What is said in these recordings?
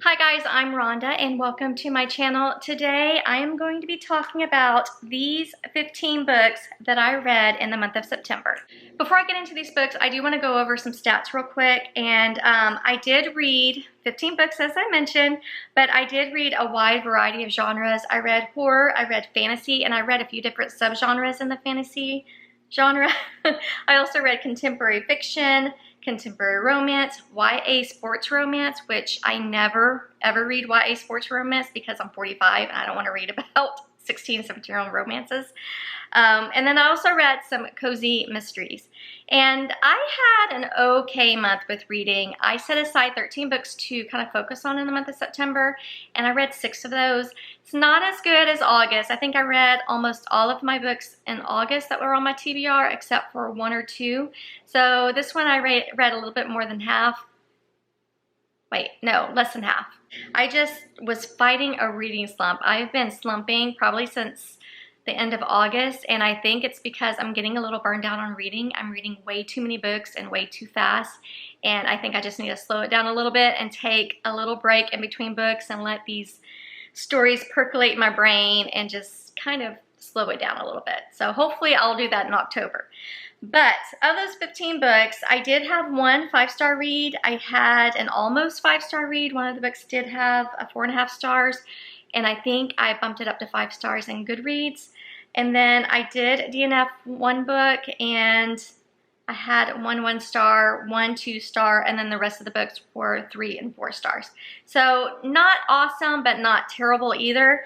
Hi guys, I'm Rhonda and welcome to my channel. Today I am going to be talking about these 15 books that I read in the month of September. Before I get into these books, I do want to go over some stats real quick. And I did read 15 books as I mentioned, but I did read a wide variety of genres. I read horror, I read fantasy, and I read a few different subgenres in the fantasy genre. I also read contemporary fiction, contemporary romance, YA sports romance, which I never ever read YA sports romance because I'm 45 and I don't want to read about 16, 17-year-old romances. And then I also read some cozy mysteries. And I had an okay month with reading. I set aside 13 books to kind of focus on in the month of September, and I read 6 of those. It's not as good as August. I think I read almost all of my books in August that were on my TBR except for 1 or 2. So this one I read a little bit more than half. Wait, no, less than half. I just was fighting a reading slump. I've been slumping probably since the end of August, and I think it's because I'm getting a little burned out on reading. I'm reading way too many books and way too fast, and I think I just need to slow it down a little bit and take a little break in between books and let these stories percolate in my brain and just kind of slow it down a little bit. So hopefully I'll do that in October. But of those 15 books, I did have one 5-star read. I had an almost 5-star read. One of the books did have a 4.5 stars, and I think I bumped it up to 5 stars in Goodreads. And then I did DNF one book, and I had one 1-star, one 2-star, and then the rest of the books were 3 and 4 stars. So not awesome, but not terrible either.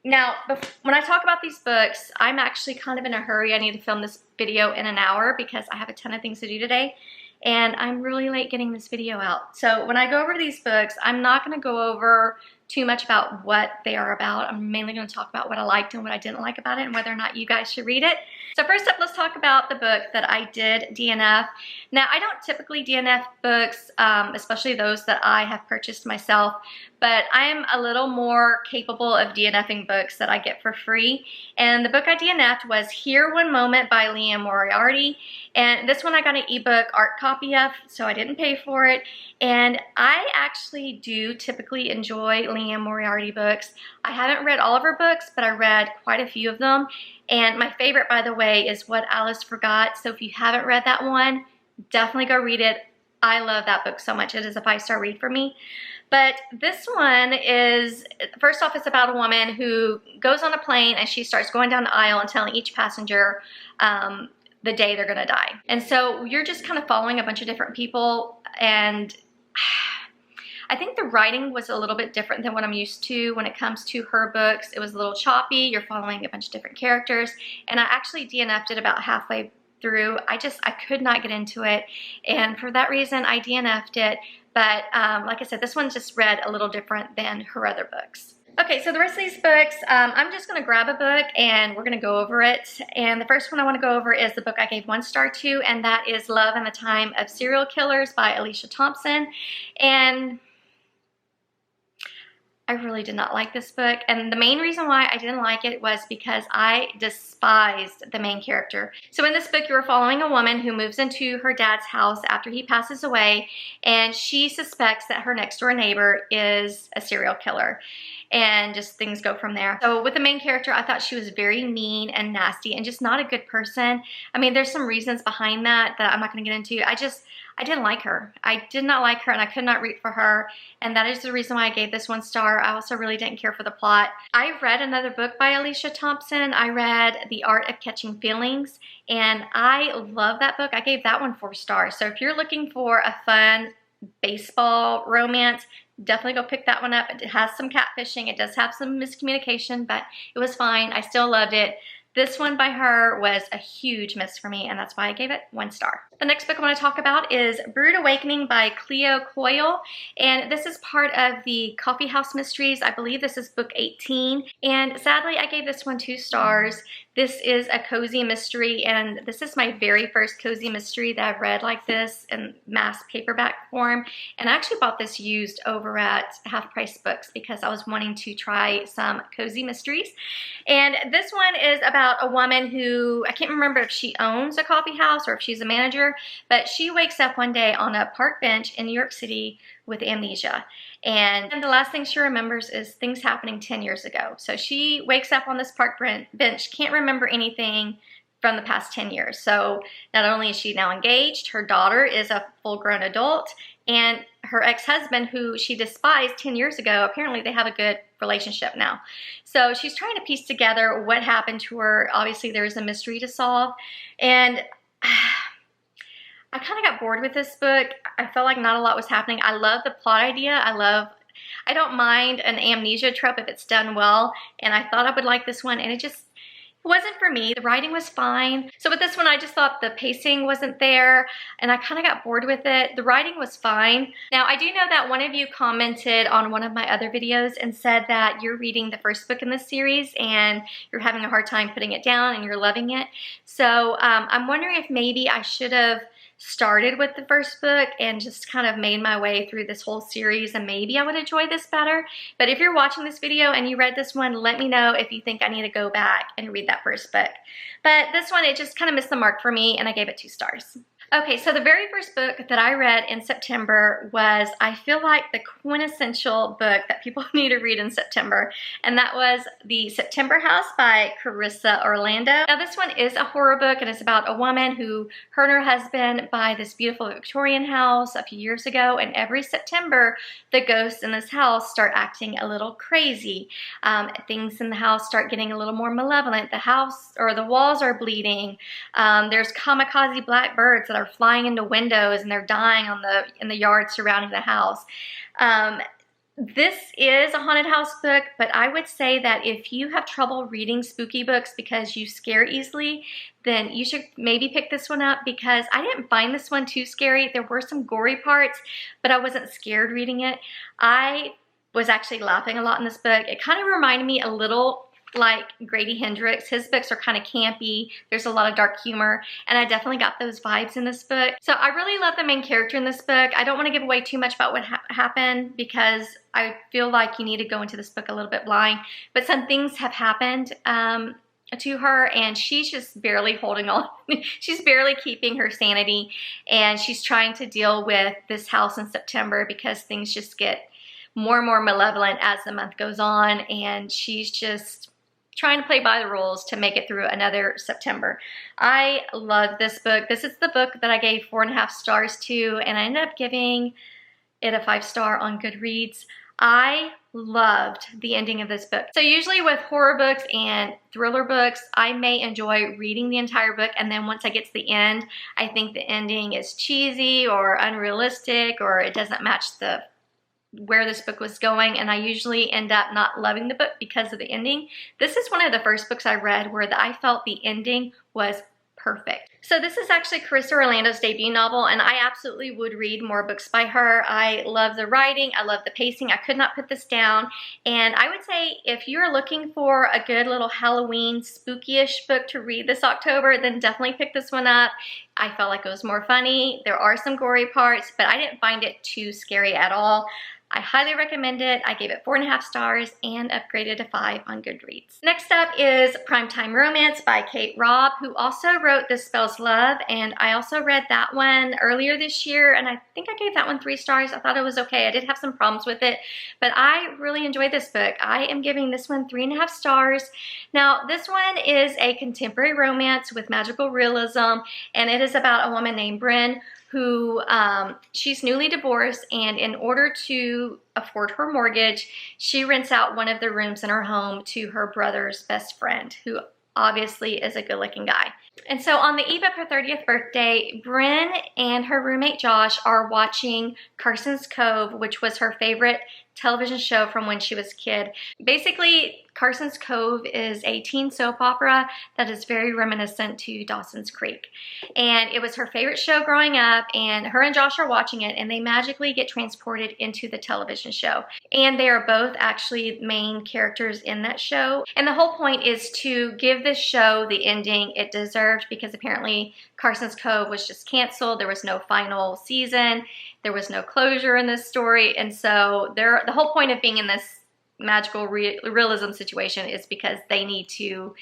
Now, when I talk about these books, I'm actually kind of in a hurry. I need to film this video in an hour because I have a ton of things to do today, and I'm really late getting this video out. So when I go over these books, I'm not going to go over too much about what they are about. I'm mainly going to talk about what I liked and what I didn't like about it and whether or not you guys should read it. So first up, let's talk about the book that I did DNF. Now, I don't typically DNF books, especially those that I have purchased myself, but I am a little more capable of DNFing books that I get for free. And the book I DNF'd was Here One Moment by Liam Moriarty. And this one I got an ebook art copy of, so I didn't pay for it. And I actually do typically enjoy Liam Moriarty books. I haven't read all of her books, but I read quite a few of them. And my favorite, by the way, is What Alice Forgot. So if you haven't read that one, definitely go read it. I love that book so much. It is a 5-star read for me. But this one is, first off, it's about a woman who goes on a plane and she starts going down the aisle and telling each passenger the day they're gonna die. And so you're just kind of following a bunch of different people, and I think the writing was a little bit different than what I'm used to when it comes to her books. It was a little choppy. You're following a bunch of different characters, and I actually DNF'd it about halfway through. I could not get into it, and for that reason I DNF'd it. But like I said, this one just read a little different than her other books. Okay, so the rest of these books, I'm just going to grab a book and we're going to go over it. And the first one I want to go over is the book I gave 1 star to, and that is Love in the Time of Serial Killers by Alicia Thompson. And I really did not like this book, and the main reason why I didn't like it was because I despised the main character. So in this book, you are following a woman who moves into her dad's house after he passes away, and she suspects that her next door neighbor is a serial killer, and just things go from there. So with the main character, I thought she was very mean and nasty and just not a good person. I mean, there's some reasons behind that I'm not going to get into. I didn't like her. I did not like her, and I could not root for her, and that is the reason why I gave this 1 star. I also really didn't care for the plot. I read another book by Alicia Thompson. I read The Art of Catching Feelings, and I love that book. I gave that one 4 stars. So if you're looking for a fun baseball romance, definitely go pick that one up. It has some catfishing. It does have some miscommunication, but it was fine. I still loved it. This one by her was a huge miss for me, and that's why I gave it 1 star. The next book I want to talk about is Brood Awakening by Cleo Coyle, and this is part of the Coffee House Mysteries. I believe this is book 18, and sadly I gave this one 2 stars. This is a cozy mystery, and this is my very first cozy mystery that I've read like this in mass paperback form. And I actually bought this used over at Half Price Books because I was wanting to try some cozy mysteries. And this one is about a woman who, I can't remember if she owns a coffee house or if she's a manager, but she wakes up one day on a park bench in New York City with amnesia. And the last thing she remembers is things happening 10 years ago. So she wakes up on this park bench, can't remember anything from the past 10 years. So not only is she now engaged, her daughter is a full-grown adult, and her ex-husband, who she despised 10 years ago, apparently they have a good relationship now. So she's trying to piece together what happened to her. Obviously, there's a mystery to solve. And I kind of got bored with this book. I felt like not a lot was happening. I love the plot idea. I don't mind an amnesia trope if it's done well. And I thought I would like this one, and it just wasn't for me. The writing was fine. So with this one, I just thought the pacing wasn't there, and I kind of got bored with it. The writing was fine. Now, I do know that one of you commented on one of my other videos and said that you're reading the first book in this series and you're having a hard time putting it down and you're loving it. So I'm wondering if maybe I should have started with the first book and just kind of made my way through this whole series, and maybe I would enjoy this better. But if you're watching this video and you read this one, let me know if you think I need to go back and read that first book. But this one, it just kind of missed the mark for me, and I gave it 2 stars. Okay, so the very first book that I read in September was, I feel like, the quintessential book that people need to read in September, and that was The September House by Carissa Orlando. Now, this one is a horror book, and it's about a woman who her and her husband buy this beautiful Victorian house a few years ago, and every September, the ghosts in this house start acting a little crazy. Things in the house start getting a little more malevolent. The house, or the walls, are bleeding. There's kamikaze black birds that are flying into windows, and they're dying in the yard surrounding the house. This is a haunted house book, but I would say that if you have trouble reading spooky books because you scare easily, then you should maybe pick this one up, because I didn't find this one too scary. There were some gory parts, but I wasn't scared reading it. I was actually laughing a lot in this book. It kind of reminded me a little like Grady Hendrix. His books are kind of campy. There's a lot of dark humor, and I definitely got those vibes in this book. So I really love the main character in this book. I don't want to give away too much about what happened, because I feel like you need to go into this book a little bit blind, but some things have happened to her, and she's just barely holding on. She's barely keeping her sanity, and she's trying to deal with this house in September because things just get more and more malevolent as the month goes on, and she's just trying to play by the rules to make it through another September. I love this book. This is the book that I gave 4.5 stars to, and I ended up giving it a 5-star on Goodreads. I loved the ending of this book. So usually with horror books and thriller books, I may enjoy reading the entire book, and then once I get to the end, I think the ending is cheesy or unrealistic, or it doesn't match where this book was going, and I usually end up not loving the book because of the ending. This is one of the first books I read where I felt the ending was perfect. So this is actually Carissa Orlando's debut novel, and I absolutely would read more books by her. I love the writing, I love the pacing. I could not put this down, and I would say if you're looking for a good little Halloween spooky-ish book to read this October, then definitely pick this one up. I felt like it was more funny. There are some gory parts, but I didn't find it too scary at all. I highly recommend it. I gave it 4.5 stars and upgraded to 5 on Goodreads. Next up is Primetime Romance by Kate Robb, who also wrote This Spells Love, and I also read that one earlier this year, and I think I gave that one 3 stars. I thought it was okay. I did have some problems with it, but I really enjoyed this book. I am giving this one 3.5 stars. Now, this one is a contemporary romance with magical realism, and it is about a woman named Bryn who she's newly divorced, and in order to afford her mortgage, she rents out one of the rooms in her home to her brother's best friend, who obviously is a good-looking guy. And so on the eve of her 30th birthday, Bryn and her roommate Josh are watching Carson's Cove, which was her favorite television show from when she was a kid. Basically, Carson's Cove is a teen soap opera that is very reminiscent to Dawson's Creek. And it was her favorite show growing up, and her and Josh are watching it, and they magically get transported into the television show. And they are both actually main characters in that show. And the whole point is to give this show the ending it deserved, because apparently Carson's Cove was just canceled. There was no final season. There was no closure in this story. And so the whole point of being in this magical realism situation is because they need to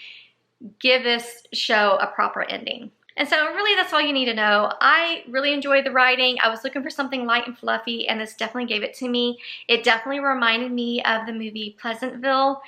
give this show a proper ending. And so really that's all you need to know. I really enjoyed the writing. I was looking for something light and fluffy, and this definitely gave it to me. It definitely reminded me of the movie Pleasantville.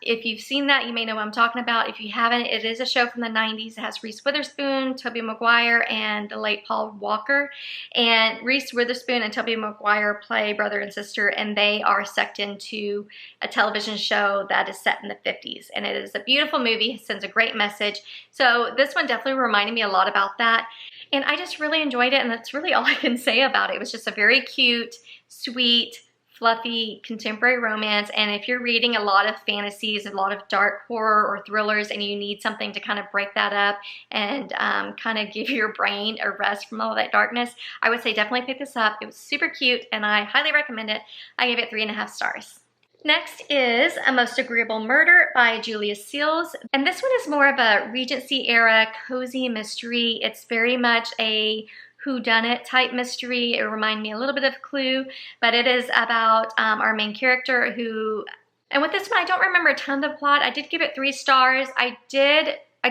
If you've seen that, you may know what I'm talking about. If you haven't, it is a show from the 90s. It has Reese Witherspoon, Tobey Maguire, and the late Paul Walker. And Reese Witherspoon and Tobey Maguire play brother and sister, and they are sucked into a television show that is set in the 50s. And it is a beautiful movie. It sends a great message. So this one definitely reminded me a lot about that. And I just really enjoyed it, and that's really all I can say about it. It was just a very cute, sweet, fluffy contemporary romance. And if you're reading a lot of fantasies, a lot of dark horror or thrillers, and you need something to kind of break that up and kind of give your brain a rest from all that darkness, I would say definitely pick this up. It was super cute, and I highly recommend it. I gave it 3.5 stars. Next is A Most Agreeable Murder by Julia Seals. And this one is more of a Regency era cozy mystery. It's very much a whodunit type mystery. It reminded me a little bit of Clue, but it is about our main character who, and with this one, I don't remember a ton of the plot. I did give it 3 stars. I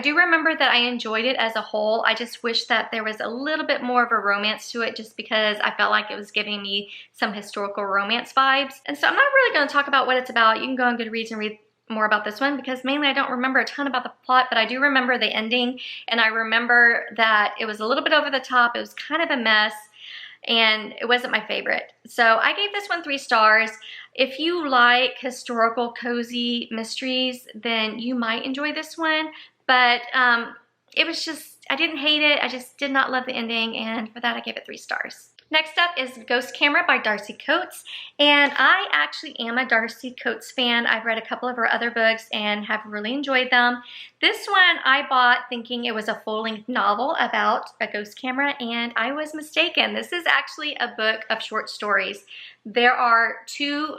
do remember that I enjoyed it as a whole. I just wish that there was a little bit more of a romance to it, just because I felt like it was giving me some historical romance vibes. And so I'm not really going to talk about what it's about. You can go on Goodreads and read more about this one, because mainly I don't remember a ton about the plot, but I do remember the ending, and I remember that it was a little bit over the top. It was kind of a mess, and it wasn't my favorite. So I gave this one 3 stars. If you like historical cozy mysteries, then you might enjoy this one, but it was just, I didn't hate it. I just did not love the ending, and for that I gave it 3 stars. Next up is Ghost Camera by Darcy Coates, and I actually am a Darcy Coates fan. I've read a couple of her other books and have really enjoyed them. This one I bought thinking it was a full-length novel about a ghost camera, and I was mistaken. This is actually a book of short stories. There are 2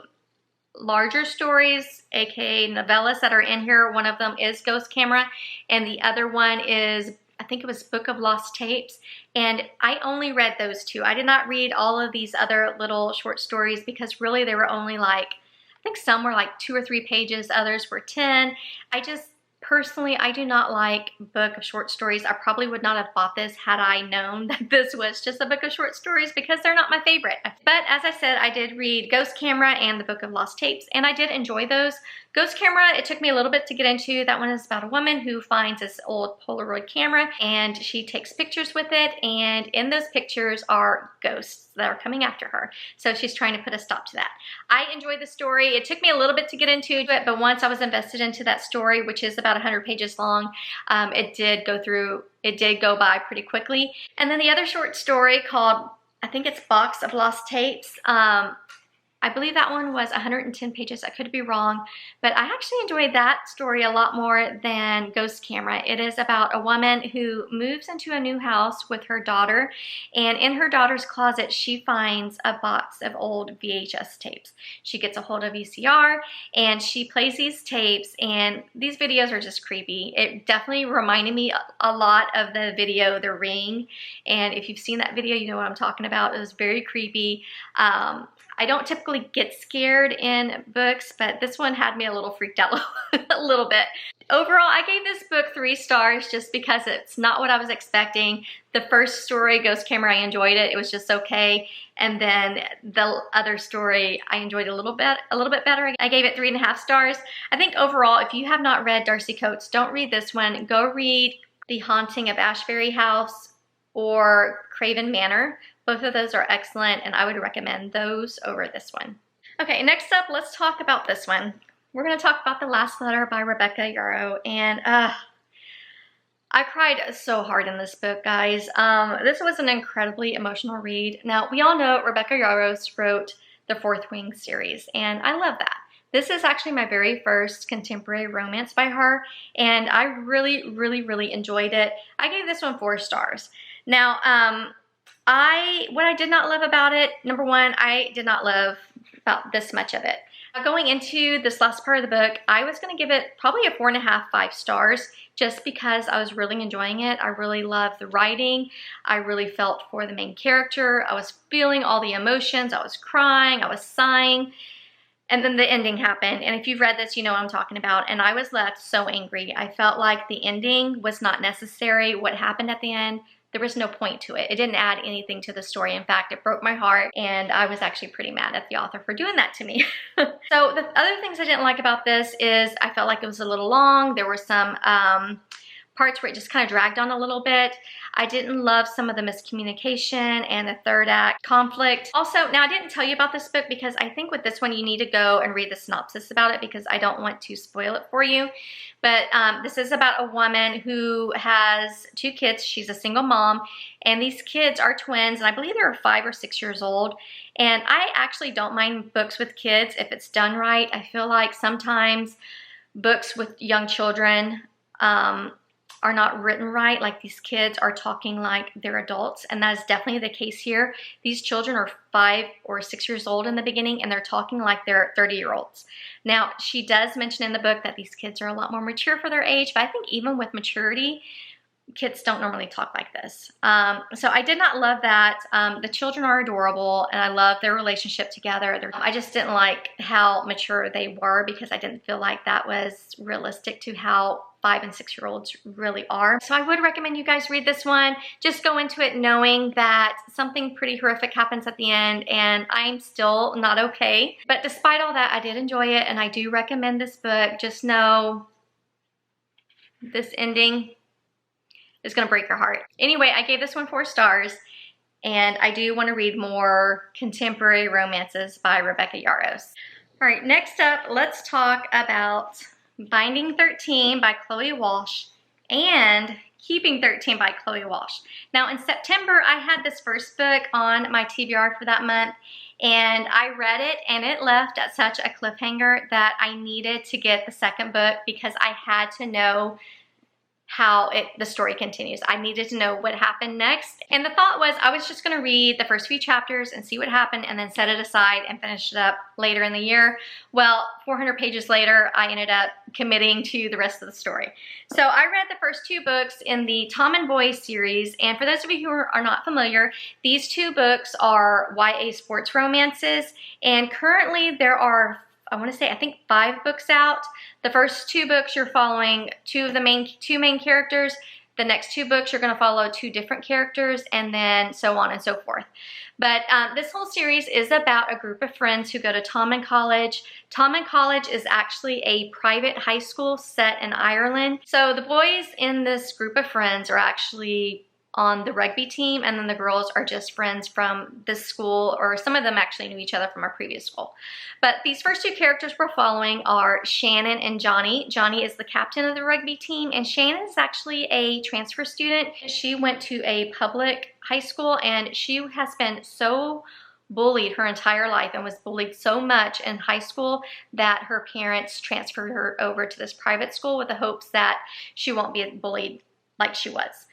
larger stories, aka novellas, that are in here. One of them is Ghost Camera, and the other one is, I think it was Book of Lost Tapes, and I only read those 2. I did not read all of these other little short stories, because really they were only like, I think some were like 2 or 3 pages, others were 10. Personally, I do not like book of short stories. I probably would not have bought this had I known that this was just a book of short stories, because they're not my favorite. But as I said, I did read Ghost Camera and the Book of Lost Tapes, and I did enjoy those. Ghost Camera, it took me a little bit to get into. That one is about a woman who finds this old Polaroid camera, and she takes pictures with it, and in those pictures are ghosts that are coming after her. So she's trying to put a stop to that. I enjoyed the story. It took me a little bit to get into it, but once I was invested into that story, which is about 100 pages long, it did go by pretty quickly. And then the other short story called, I think it's Box of Lost Tapes, I believe that one was 110 pages. I could be wrong, but I actually enjoyed that story a lot more than Ghost Camera. It is about a woman who moves into a new house with her daughter, and in her daughter's closet, she finds a box of old VHS tapes. She gets a hold of VCR, and she plays these tapes, and these videos are just creepy. It definitely reminded me a lot of the video The Ring, and if you've seen that video, you know what I'm talking about. It was very creepy. I don't typically get scared in books, but this one had me a little freaked out a little bit. Overall, I gave this book 3 stars just because it's not what I was expecting. The first story, Ghost Camera, I enjoyed it. It was just okay. And then the other story, I enjoyed a little bit better. I gave it 3.5 stars. I think overall, if you have not read Darcy Coates, don't read this one. Go read The Haunting of Ashbury House or Craven Manor. Both of those are excellent, and I would recommend those over this one. Okay, next up, let's talk about this one. We're going to talk about The Last Letter by Rebecca Yarrow, and I cried so hard in this book, guys. This was an incredibly emotional read. Now, we all know Rebecca Yarrow wrote the Fourth Wing series, and I love that. This is actually my very first contemporary romance by her, and I really, really, really enjoyed it. I gave this one 4 stars. Now, what I did not love about it, number one, I did not love about this much of it. Going into this last part of the book, I was going to give it probably a 4.5, 5 stars, just because I was really enjoying it. I really loved the writing. I really felt for the main character. I was feeling all the emotions. I was crying. I was sighing. And then the ending happened. And if you've read this, you know what I'm talking about. And I was left so angry. I felt like the ending was not necessary. What happened at the end, there was no point to it. It didn't add anything to the story. In fact, it broke my heart. And I was actually pretty mad at the author for doing that to me. So the other things I didn't like about this is I felt like it was a little long. There were some parts where it just kind of dragged on a little bit. I didn't love some of the miscommunication and the third act conflict. Also, now I didn't tell you about this book because I think with this one you need to go and read the synopsis about it because I don't want to spoil it for you. But this is about a woman who has 2 kids. She's a single mom, and these kids are twins, and I believe they're 5 or 6 years old. And I actually don't mind books with kids if it's done right. I feel like sometimes books with young children are not written right. Like these kids are talking like they're adults, and that is definitely the case here. These children are 5 or 6 years old in the beginning, and they're talking like they're 30-year-olds. Now, she does mention in the book that these kids are a lot more mature for their age, but I think even with maturity, kids don't normally talk like this. So I did not love that. The children are adorable, and I love their relationship together. I just didn't like how mature they were because I didn't feel like that was realistic to how 5 and 6-year-olds really are. So I would recommend you guys read this one. Just go into it knowing that something pretty horrific happens at the end, and I'm still not okay. But despite all that, I did enjoy it, and I do recommend this book. Just know this ending is going to break your heart. Anyway, I gave this one 4 stars, and I do want to read more contemporary romances by Rebecca Yarros. All right, next up, let's talk about Binding 13 by Chloe Walsh and Keeping 13 by Chloe Walsh. Now in September, I had this first book on my TBR for that month, and I read it, and it left at such a cliffhanger that I needed to get the second book because I had to know how the story continues. I needed to know what happened next. And the thought was I was just gonna read the first few chapters and see what happened and then set it aside and finish it up later in the year. Well, 400 pages later, I ended up committing to the rest of the story. So I read the first 2 books in the Tom and Boy series. And for those of you who are not familiar, these 2 books are YA sports romances. And currently there are, I want to say, I think 5 books out. The first 2 books you're following 2 of the main characters. The next 2 books you're going to follow 2 different characters, and then so on and so forth. But this whole series is about a group of friends who go to Thomond College. Thomond College is actually a private high school set in Ireland. So the boys in this group of friends are actually on the rugby team, and then the girls are just friends from this school, or some of them actually knew each other from a previous school. But these first 2 characters we're following are Shannon and Johnny. Johnny is the captain of the rugby team, and Shannon is actually a transfer student. She went to a public high school, and she has been so bullied her entire life and was bullied so much in high school that her parents transferred her over to this private school with the hopes that she won't be bullied like she was.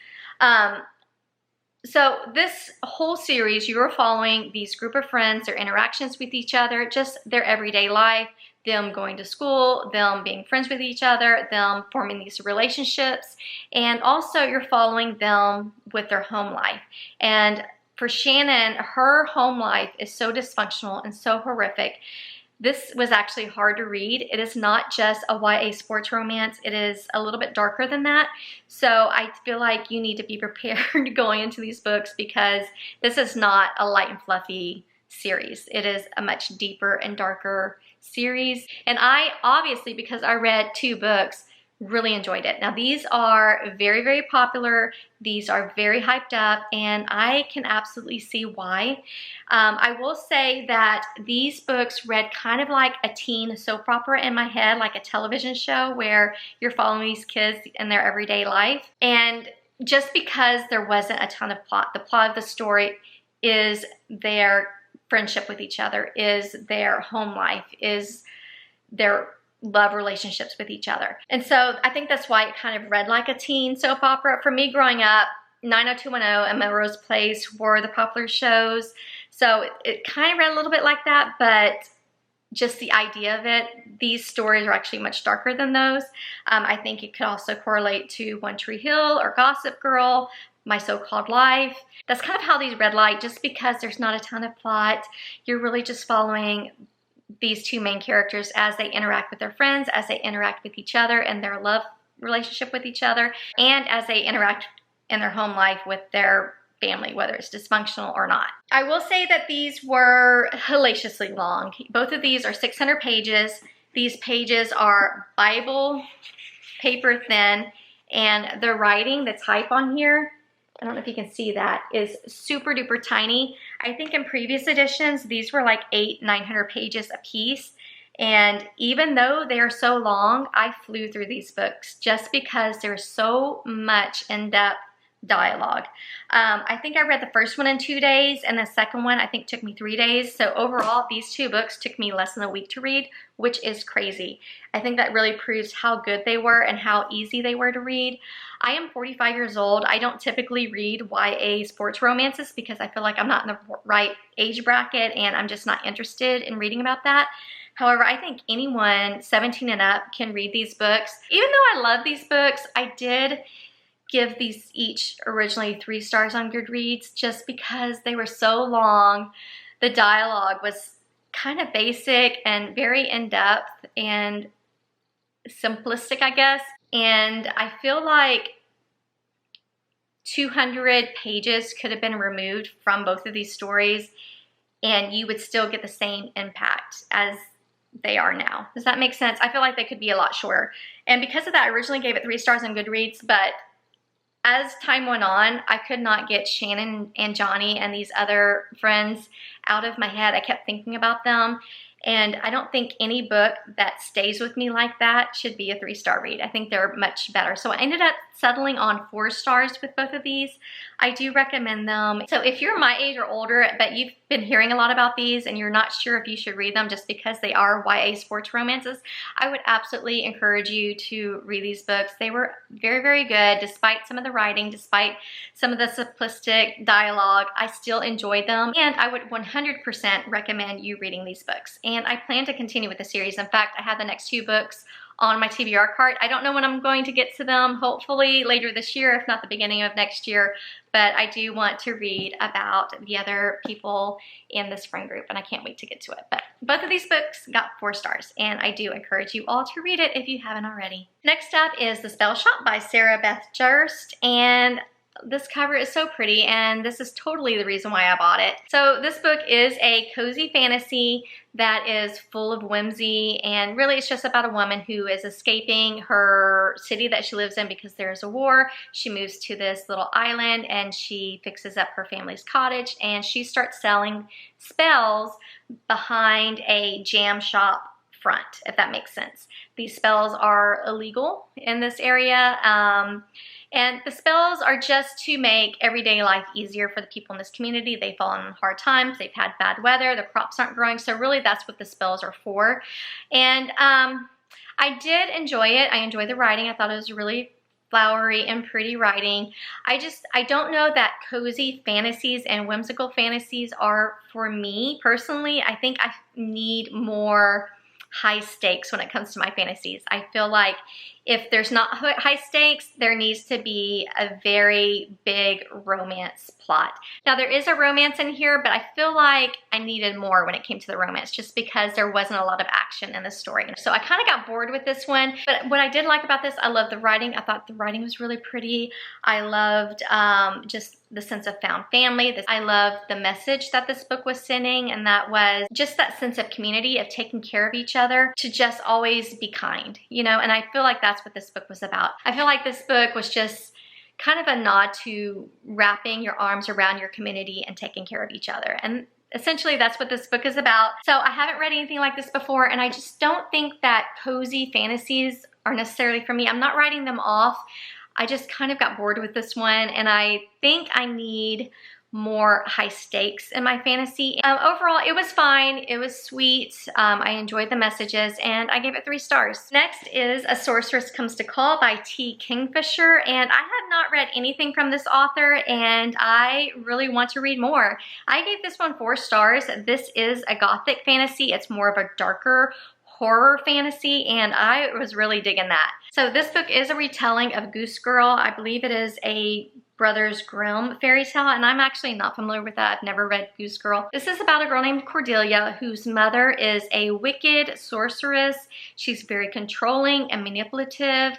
So this whole series, you are following these group of friends, their interactions with each other, just their everyday life, them going to school, them being friends with each other, them forming these relationships, and also you're following them with their home life. And for Shannon, her home life is so dysfunctional and so horrific. This was actually hard to read. It is not just a YA sports romance. It is a little bit darker than that. So I feel like you need to be prepared going into these books because this is not a light and fluffy series. It is a much deeper and darker series. And I, obviously, because I read 2 books, really enjoyed it. Now these are very, very popular. These are very hyped up, and I can absolutely see why. I will say that these books read kind of like a teen soap opera in my head, like a television show where you're following these kids in their everyday life. And just because there wasn't a ton of plot, the plot of the story is their friendship with each other, is their home life, is their love relationships with each other. And so I think that's why it kind of read like a teen soap opera. For me growing up, 90210 and Melrose Place were the popular shows. So it kind of read a little bit like that, but just the idea of it, these stories are actually much darker than those. I think it could also correlate to One Tree Hill or Gossip Girl, My So-Called Life. That's kind of how these read like, just because there's not a ton of plot. You're really just following these two main characters as they interact with their friends, as they interact with each other and their love relationship with each other, and as they interact in their home life with their family, whether it's dysfunctional or not. I will say that these were hellaciously long. Both of these are 600 pages. These pages are Bible paper thin, and the writing, the type on here, I don't know if you can see that, is super duper tiny. I think in previous editions, these were like 800-900 pages a piece. And even though they are so long, I flew through these books just because there's so much in-depth dialogue. I think I read the first one in 2 days, and the second one I think took me 3 days. So overall, these two books took me less than a week to read, which is crazy. I think that really proves how good they were and how easy they were to read. I am 45 years old. I don't typically read YA sports romances because I feel like I'm not in the right age bracket and I'm just not interested in reading about that. However, I think anyone 17 and up can read these books. Even though I love these books, I did give these each originally 3 stars on Goodreads just because they were so long. The dialogue was kind of basic and very in-depth and simplistic, I guess. And I feel like 200 pages could have been removed from both of these stories and you would still get the same impact as they are now. Does that make sense? I feel like they could be a lot shorter. And because of that, I originally gave it 3 stars on Goodreads, but as time went on, I could not get Shannon and Johnny and these other friends out of my head. I kept thinking about them. And I don't think any book that stays with me like that should be a 3-star read. I think they're much better. So I ended up settling on 4 stars with both of these. I do recommend them. So if you're my age or older, but you've been hearing a lot about these and you're not sure if you should read them just because they are YA sports romances, I would absolutely encourage you to read these books. They were very, very good. Despite some of the writing, despite some of the simplistic dialogue, I still enjoyed them. And I would 100% recommend you reading these books. And I plan to continue with the series. In fact, I have the next 2 books on my TBR cart. I don't know when I'm going to get to them, hopefully later this year, if not the beginning of next year, but I do want to read about the other people in this friend group, and I can't wait to get to it. But both of these books got 4 stars, and I do encourage you all to read it if you haven't already. Next up is The Spell Shop by Sarah Beth Durst, and this cover is so pretty, and this is totally the reason why I bought it. So this book is a cozy fantasy that is full of whimsy, and really it's just about a woman who is escaping her city that she lives in because there's a war. She moves to this little island and she fixes up her family's cottage, and she starts selling spells behind a jam shop front, if that makes sense. These spells are illegal in this area. And the spells are just to make everyday life easier for the people in this community. They've fallen on hard times, they've had bad weather, the crops aren't growing, so really that's what the spells are for. And I did enjoy it. I enjoyed the writing. I thought it was really flowery and pretty writing. I don't know that cozy fantasies and whimsical fantasies are for me personally. I think I need more high stakes when it comes to my fantasies. I feel like if there's not high stakes, there needs to be a very big romance plot. Now there is a romance in here, but I feel like I needed more when it came to the romance just because there wasn't a lot of action in the story. So I kind of got bored with this one, but what I did like about this, I loved the writing. I thought the writing was really pretty. I loved just the sense of found family. I loved the message that this book was sending, and that was just that sense of community, of taking care of each other, to just always be kind, you know, and I feel like that's what this book was about. I feel like this book was just kind of a nod to wrapping your arms around your community and taking care of each other. And essentially that's what this book is about. So I haven't read anything like this before, and I just don't think that cozy fantasies are necessarily for me. I'm not writing them off. I just kind of got bored with this one, and I think I need more high stakes in my fantasy. Overall, it was fine. It was sweet. I enjoyed the messages, and I gave it 3 stars. Next is A Sorceress Comes to Call by T. Kingfisher, and I have not read anything from this author, and I really want to read more. I gave this one 4 stars. This is a gothic fantasy. It's more of a darker horror fantasy, and I was really digging that. So this book is a retelling of Goose Girl. I believe it is a Brothers Grimm fairy tale, and I'm actually not familiar with that. I've never read Goose Girl. This is about a girl named Cordelia whose mother is a wicked sorceress. She's very controlling and manipulative.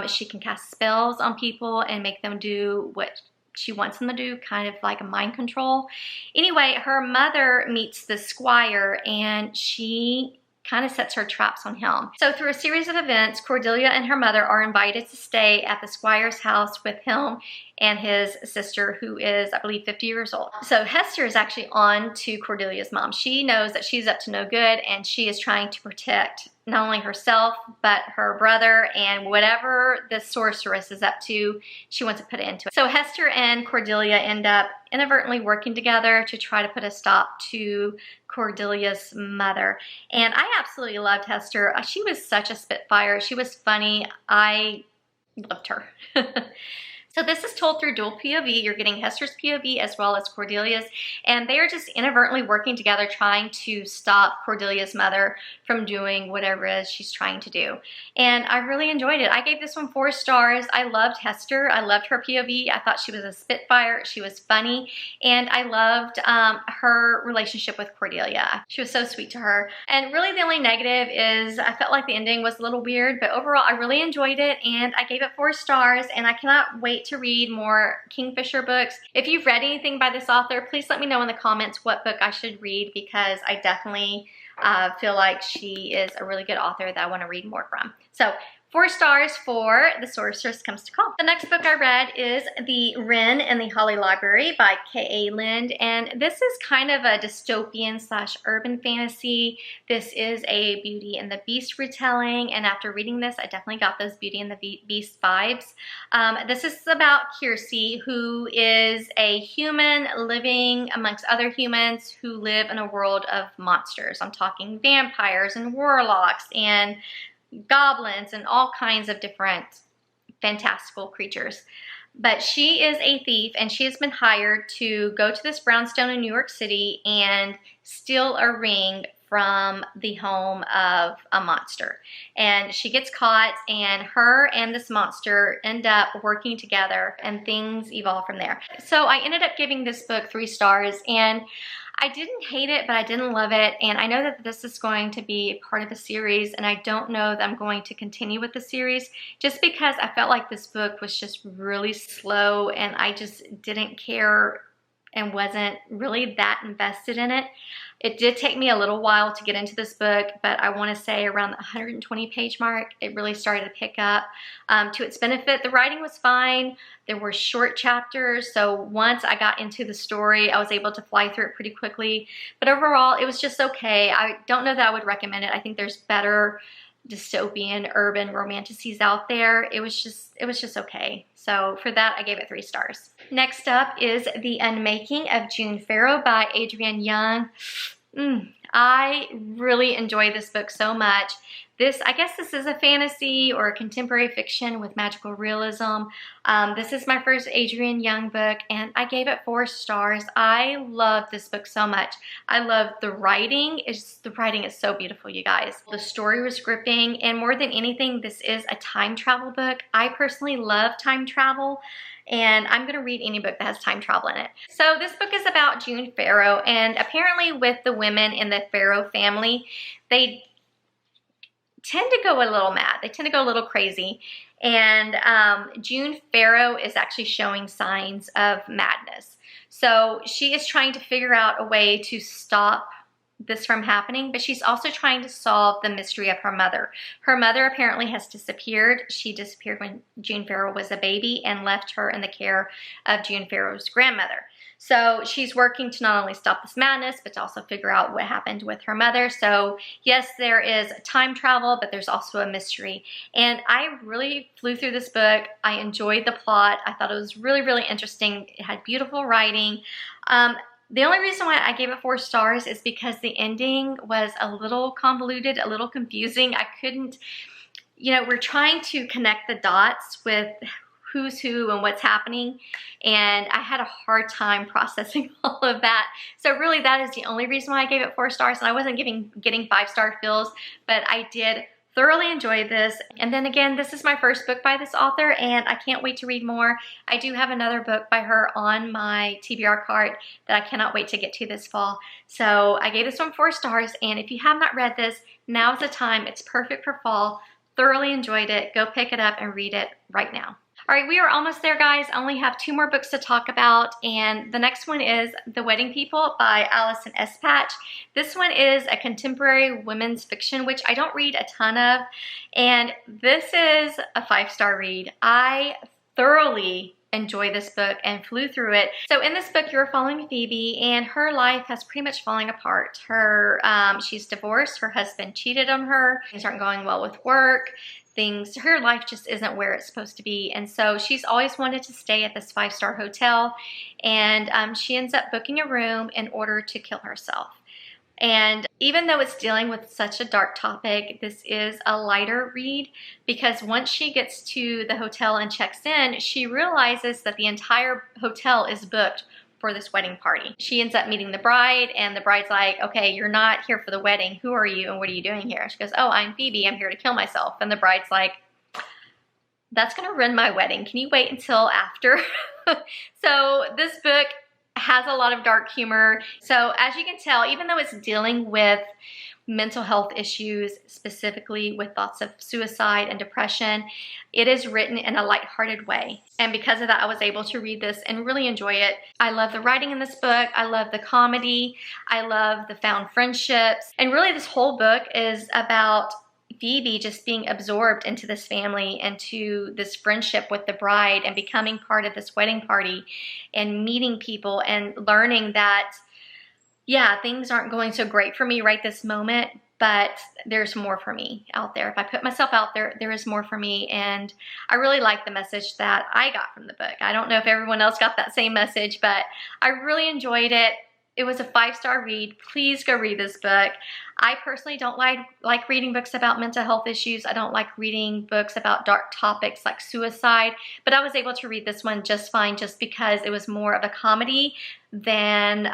She can cast spells on people and make them do what she wants them to do, kind of like a mind control. Anyway, her mother meets the squire and she kind of sets her traps on him. So through a series of events, Cordelia and her mother are invited to stay at the squire's house with him and his sister, who is, I believe, 50 years old. So Hester is actually on to Cordelia's mom. She knows that she's up to no good and she is trying to protect not only herself, but her brother, and whatever the sorceress is up to, she wants to put it into it. So Hester and Cordelia end up inadvertently working together to try to put a stop to Cordelia's mother. And I absolutely loved Hester. She was such a spitfire. She was funny. I loved her. So this is told through dual POV. You're getting Hester's POV as well as Cordelia's, and they are just inadvertently working together trying to stop Cordelia's mother from doing whatever it is she's trying to do. And I really enjoyed it. I gave this one 4 stars. I loved Hester. I loved her POV. I thought she was a spitfire. She was funny, and I loved her relationship with Cordelia. She was so sweet to her. And really the only negative is I felt like the ending was a little weird, but overall I really enjoyed it, and I gave it 4 stars, and I cannot wait to read more Kingfisher books. If you've read anything by this author, please let me know in the comments what book I should read, because I definitely feel like she is a really good author that I want to read more from. So 4 stars for The Sorceress Comes to Call. The next book I read is The Wren in the Holly Library by K.A. Lind, and this is kind of a dystopian / urban fantasy. This is a Beauty and the Beast retelling, and after reading this, I definitely got those Beauty and the Beast vibes. This is about Kiersey, who is a human living amongst other humans who live in a world of monsters. I'm talking vampires and warlocks and goblins and all kinds of different fantastical creatures. But she is a thief, and she has been hired to go to this brownstone in New York City and steal a ring from the home of a monster. And she gets caught, and her and this monster end up working together, and things evolve from there. So I ended up giving this book 3 stars, and I didn't hate it, but I didn't love it, and I know that this is going to be part of a series, and I don't know that I'm going to continue with the series, just because I felt like this book was just really slow, and I just didn't care and wasn't really that invested in it. It did take me a little while to get into this book, but I want to say around the 120 page mark, it really started to pick up. To its benefit, the writing was fine. There were short chapters, so once I got into the story, I was able to fly through it pretty quickly. But overall, it was just okay. I don't know that I would recommend it. I think there's better dystopian urban romanticities out there. It was just okay. So for that, I gave it 3 stars. Next up is The Unmaking of June Pharaoh by Adrienne Young. I really enjoyed this book so much. I guess this is a fantasy or a contemporary fiction with magical realism. This is my first Adrienne Young book, and I gave it 4 stars. I love this book so much. I love the writing. The writing is so beautiful, you guys. The story was gripping, and more than anything, this is a time travel book. I personally love time travel, and I'm gonna read any book that has time travel in it. So this book is about June Pharaoh, and apparently with the women in the Pharaoh family, they tend to go a little mad. They tend to go a little crazy. And June Pharaoh is actually showing signs of madness. So she is trying to figure out a way to stop this from happening, but she's also trying to solve the mystery of her mother. Her mother apparently has disappeared. She disappeared when June Pharaoh was a baby and left her in the care of June Pharaoh's grandmother. So she's working to not only stop this madness, but to also figure out what happened with her mother. So yes, there is time travel, but there's also a mystery. And I really flew through this book. I enjoyed the plot. I thought it was really, really interesting. It had beautiful writing. The only reason why I gave it 4 stars is because the ending was a little convoluted, a little confusing. I couldn't, we're trying to connect the dots with who's who and what's happening, and I had a hard time processing all of that. So really that is the only reason why I gave it 4 stars, and I wasn't getting 5-star feels, but I did thoroughly enjoyed this. And then again, this is my first book by this author, and I can't wait to read more. I do have another book by her on my TBR cart that I cannot wait to get to this fall. So I gave this one 4 stars, and if you have not read this, now is the time. It's perfect for fall. Thoroughly enjoyed it. Go pick it up and read it right now. All right, we are almost there, guys. I only have 2 more books to talk about, and the next one is The Wedding People by Allison S. Patch. This one is a contemporary women's fiction, which I don't read a ton of, and this is a 5-star read. I thoroughly enjoy this book and flew through it. So in this book, you're following Phoebe, and her life has pretty much falling apart. She's divorced, her husband cheated on her, things aren't going well with work, her life just isn't where it's supposed to be. And so she's always wanted to stay at this 5-star hotel, and she ends up booking a room in order to kill herself. And even though it's dealing with such a dark topic, this is a lighter read, because once she gets to the hotel and checks in, she realizes that the entire hotel is booked for this wedding party. She ends up meeting the bride, and the bride's like, okay, you're not here for the wedding. Who are you and what are you doing here? She goes, oh, I'm Phoebe. I'm here to kill myself. And the bride's like, that's gonna ruin my wedding. Can you wait until after? So this book has a lot of dark humor. So as you can tell, even though it's dealing with mental health issues, specifically with thoughts of suicide and depression, it is written in a lighthearted way. And because of that, I was able to read this and really enjoy it. I love the writing in this book. I love the comedy. I love the found friendships. And really this whole book is about Phoebe just being absorbed into this family, into this friendship with the bride, and becoming part of this wedding party and meeting people and learning that, yeah, things aren't going so great for me right this moment, but there's more for me out there. If I put myself out there, there is more for me. And I really like the message that I got from the book. I don't know if everyone else got that same message, but I really enjoyed it. It was a 5-star read. Please go read this book. I personally don't like reading books about mental health issues. I don't like reading books about dark topics like suicide, but I was able to read this one just fine, just because it was more of a comedy than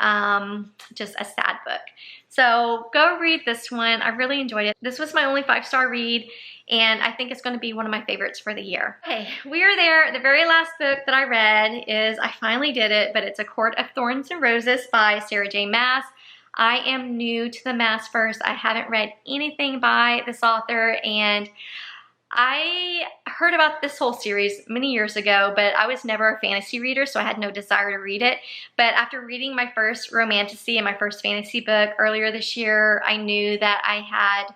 just a sad book. So go read this one. I really enjoyed it. This was my only 5-star read, and I think it's going to be one of my favorites for the year. Okay, we are there. The very last book that I read is, I finally did it, but it's A Court of Thorns and Roses by Sarah J. Maas. I am new to the Maas verse. I haven't read anything by this author, and I heard about this whole series many years ago, but I was never a fantasy reader, so I had no desire to read it. But after reading my first romantasy and my first fantasy book earlier this year, I knew that I had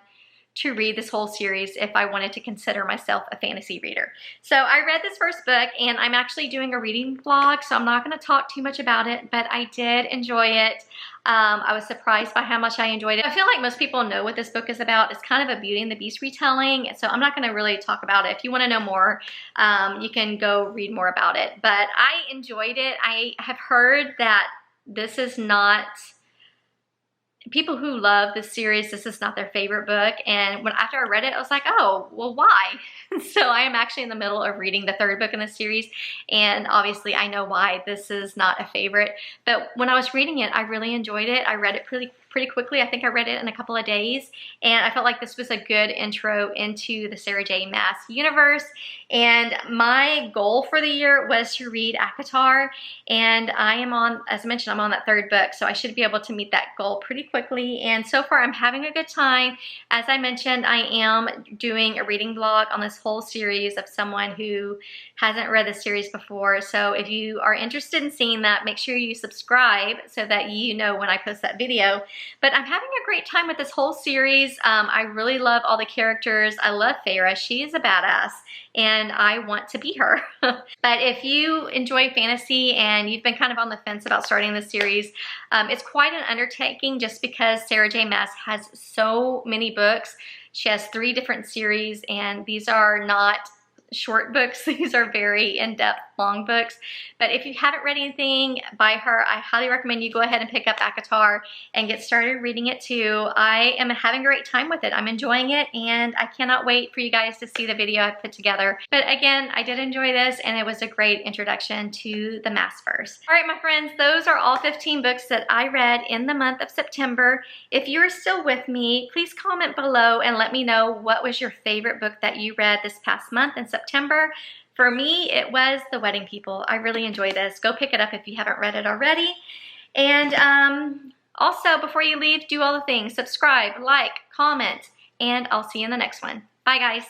to read this whole series if I wanted to consider myself a fantasy reader. So I read this first book, and I'm actually doing a reading vlog, so I'm not going to talk too much about it, but I did enjoy it. I was surprised by how much I enjoyed it. I feel like most people know what this book is about. It's kind of a Beauty and the Beast retelling, so I'm not going to really talk about it. If you want to know more, you can go read more about it. But I enjoyed it. I have heard that this is not... people who love this series, this is not their favorite book, and after I read it, I was like, oh, well, why? So I am actually in the middle of reading the 3rd book in the series, and obviously I know why this is not a favorite, but when I was reading it, I really enjoyed it. I read it pretty quickly. I think I read it in a couple of days, and I felt like this was a good intro into the Sarah J. Maas universe. And my goal for the year was to read ACOTAR, and I am on, as I mentioned, I'm on that 3rd book, so I should be able to meet that goal pretty quickly. And so far I'm having a good time. As I mentioned, I am doing a reading vlog on this whole series of someone who hasn't read the series before. So if you are interested in seeing that, make sure you subscribe so that you know when I post that video. But I'm having a great time with this whole series. I really love all the characters. I love Pharaoh. She is a badass, and I want to be her. But if you enjoy fantasy and you've been kind of on the fence about starting this series, it's quite an undertaking just because Sarah J. Maas has so many books. She has 3 different series, and these are not short books. These are very in-depth long books. But if you haven't read anything by her, I highly recommend you go ahead and pick up ACOTAR and get started reading it too. I am having a great time with it. I'm enjoying it, and I cannot wait for you guys to see the video I've put together. But again, I did enjoy this, and it was a great introduction to the Massverse. All right, my friends, those are all 15 books that I read in the month of September. If you're still with me, please comment below and let me know what was your favorite book that you read this past month in September. For me, it was The Wedding People. I really enjoyed this. Go pick it up if you haven't read it already. And also, before you leave, do all the things. Subscribe, like, comment, and I'll see you in the next one. Bye, guys.